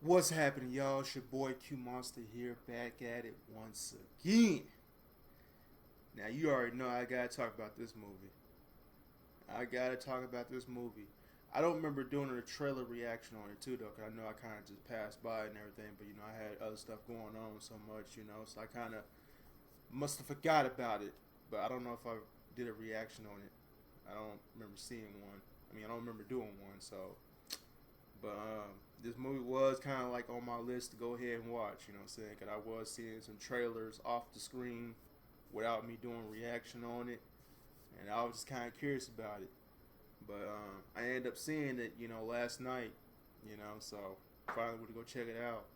What's happening, y'all? It's your boy Q Monster here, back at it once again. Now, you already know I gotta talk about this movie. I don't remember doing a trailer reaction on it too, though, because I know I kind of just passed by it and everything, but I had other stuff going on so much, so I kind of must have forgot about it. But I don't know if I did a reaction on it. I don't remember seeing one. I don't remember doing one, so. But this movie was kind of like on my list to go ahead and watch, you know what I'm saying? Because I was seeing some trailers off the screen without me doing reaction on it. And I was just kind of curious about it. But I ended up seeing it, last night, so finally went to go check it out.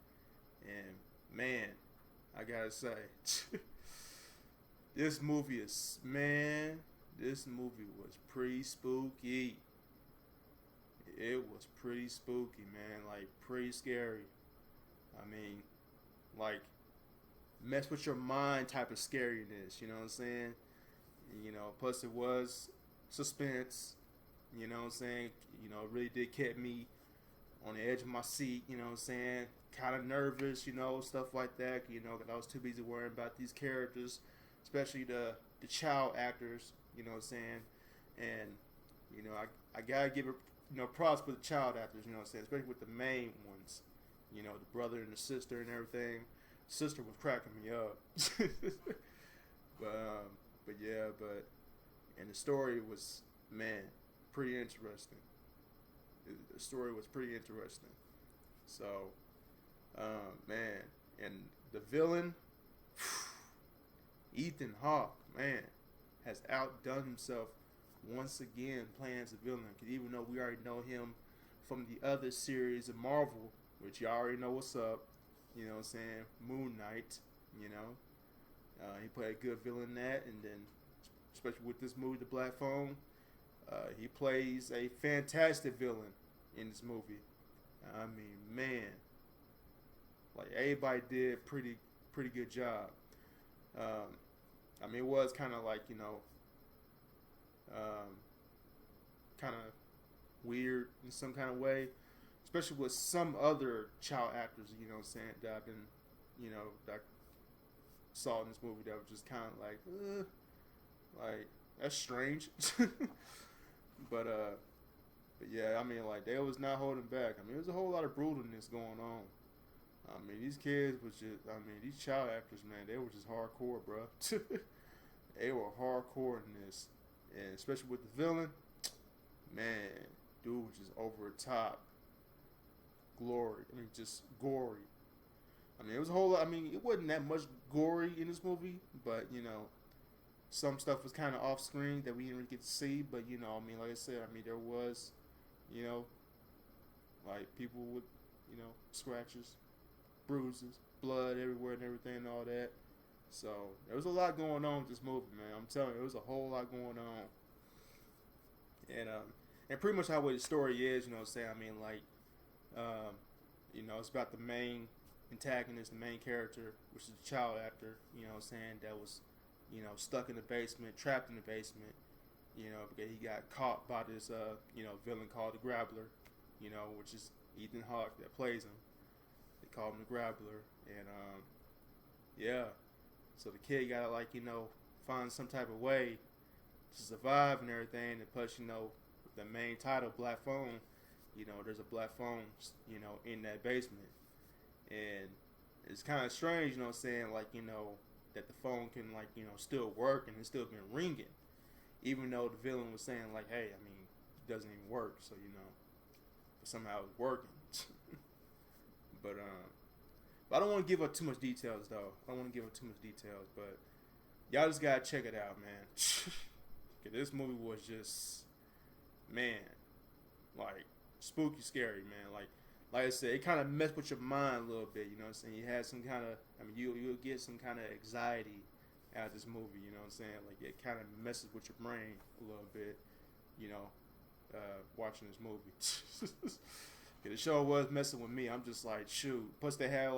And man, I gotta say, this movie was pretty spooky. It was pretty spooky, man. Like, pretty scary. Like, mess with your mind type of scariness, you know what I'm saying? Plus it was suspense, you know what I'm saying? It really did keep me on the edge of my seat, you know what I'm saying? Kind of nervous, stuff like that, because I was too busy worrying about these characters, especially the child actors, you know what I'm saying? And, I gotta give it, props for the child actors, you know what I'm saying? Especially with the main ones, the brother and the sister and everything. Sister was cracking me up. And the story was, man, pretty interesting. The story was pretty interesting. So, man, and the villain, Ethan Hawke, man, has outdone himself once again playing as a villain. Because even though we already know him from the other series of Marvel, which y'all already know what's up, you know what I'm saying, Moon Knight, he played a good villain in that. And then, especially with this movie, The Black Phone, he plays a fantastic villain in this movie. Man, like, everybody did pretty good job. It was kind of like, kind of weird in some kind of way, especially with some other child actors, you know what I'm saying, that I've been, that I saw in this movie that was just kind of like, that's strange. but yeah, like, they was not holding back. There's a whole lot of brutalness going on. These kids was just, these child actors, man, they were just hardcore, bro. They were hardcore in this. And especially with the villain, man, dude was just over the top. Just gory. It was a whole lot. It wasn't that much gory in this movie, but, some stuff was kind of off screen that we didn't really get to see. But, like I said, there was, like, people with, scratches, bruises, blood everywhere and everything and all that. So there was a lot going on with this movie, man. I'm telling you, there was a whole lot going on. And pretty much how the story is, you know what I'm saying? It's about the main antagonist, the main character, which is the child actor, you know what I'm saying, that was, stuck in the basement, trapped in the basement, because he got caught by this, villain called the Grappler, which is Ethan Hawke that plays him. They call him the Grappler. And, yeah. So the kid gotta, find some type of way to survive and everything. And plus, the main title, Black Phone, there's a black phone, in that basement. And it's kind of strange, you know what I'm saying, that the phone can, still work and it's still been ringing. Even though the villain was saying, hey, it doesn't even work. So, but somehow it's working. But I don't want to give up too much details, though. But y'all just gotta check it out, man. Cause this movie was just, man, like, spooky, scary, man. Like I said, it kind of messed with your mind a little bit. You know what I'm saying? You had some kind of, you'll get some kind of anxiety out of this movie. You know what I'm saying? Like, it kind of messes with your brain a little bit. Watching this movie. The show was messing with me. I'm just like, shoot. Plus, they had,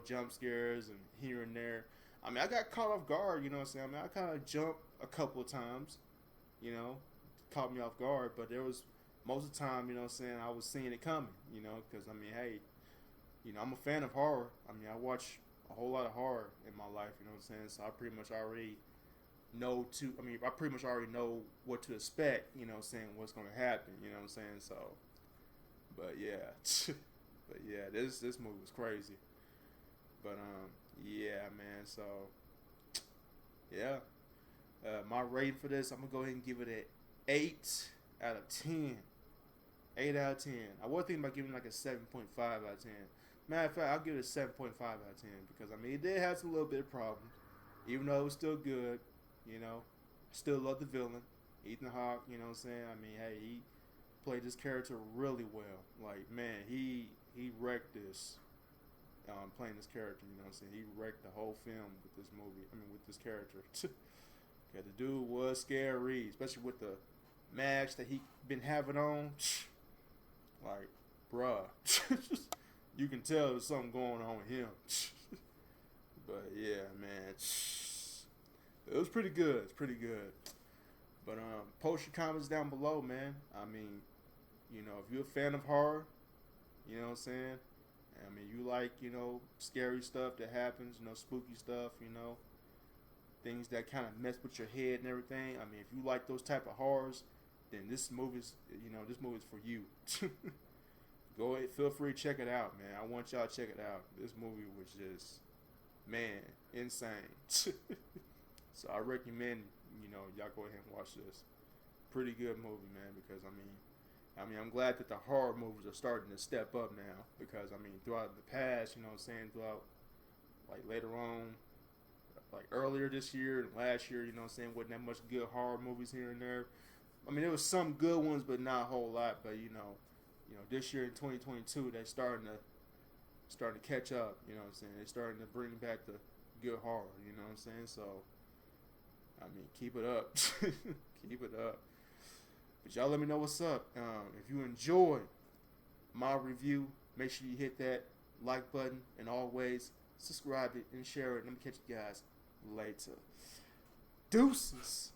jump scares and here and there. I got caught off guard, you know what I'm saying? I kind of jumped a couple of times, caught me off guard. But there was, most of the time, you know what I'm saying, I was seeing it coming, because, hey, I'm a fan of horror. I mean, I watch a whole lot of horror in my life. You know what I'm saying? So I pretty much already I pretty much already know what to expect. You know, what I'm saying what's gonna happen. You know what I'm saying? So, but yeah, but yeah, this movie was crazy. But yeah, man. So yeah, my rating for this, I'm gonna go ahead and give it an 8 out of 10. 8 out of 10. I was thinking about giving it like a 7.5 out of 10. Matter of fact, I'll give it a 7.5 out of 10 because I mean it did have some little bit of problems, even though it was still good. You know, still love the villain, Ethan Hawke. You know what I'm saying? I mean, hey, he played this character really well. Like man, he wrecked this. Playing this character, you know what I'm saying? He wrecked the whole film with this movie. I mean, with this character. Yeah, the dude was scary, especially with the mask that he been having on. Like, bruh, you can tell there's something going on with him. But yeah, man, it was pretty good. It's pretty good. But post your comments down below, man. I mean, if you're a fan of horror, you know what I'm saying. I mean, you like scary stuff that happens, spooky stuff, things that kind of mess with your head and everything. I mean, if you like those type of horrors, then this movie's for you. Go ahead, feel free to check it out, man. I want y'all to check it out. This movie was just, man, insane. So I recommend, y'all go ahead and watch this. Pretty good movie, man, because I mean, I'm glad that the horror movies are starting to step up now because, I mean, throughout the past, throughout, like, later on, like, earlier this year and last year, wasn't that much good horror movies here and there. I mean, there was some good ones, but not a whole lot, but, this year in 2022, they're starting to catch up, They're starting to bring back the good horror, So, I mean, keep it up. Keep it up. But y'all let me know what's up. If you enjoyed my review, make sure you hit that like button and always subscribe it and share it. Let me catch you guys later. Deuces.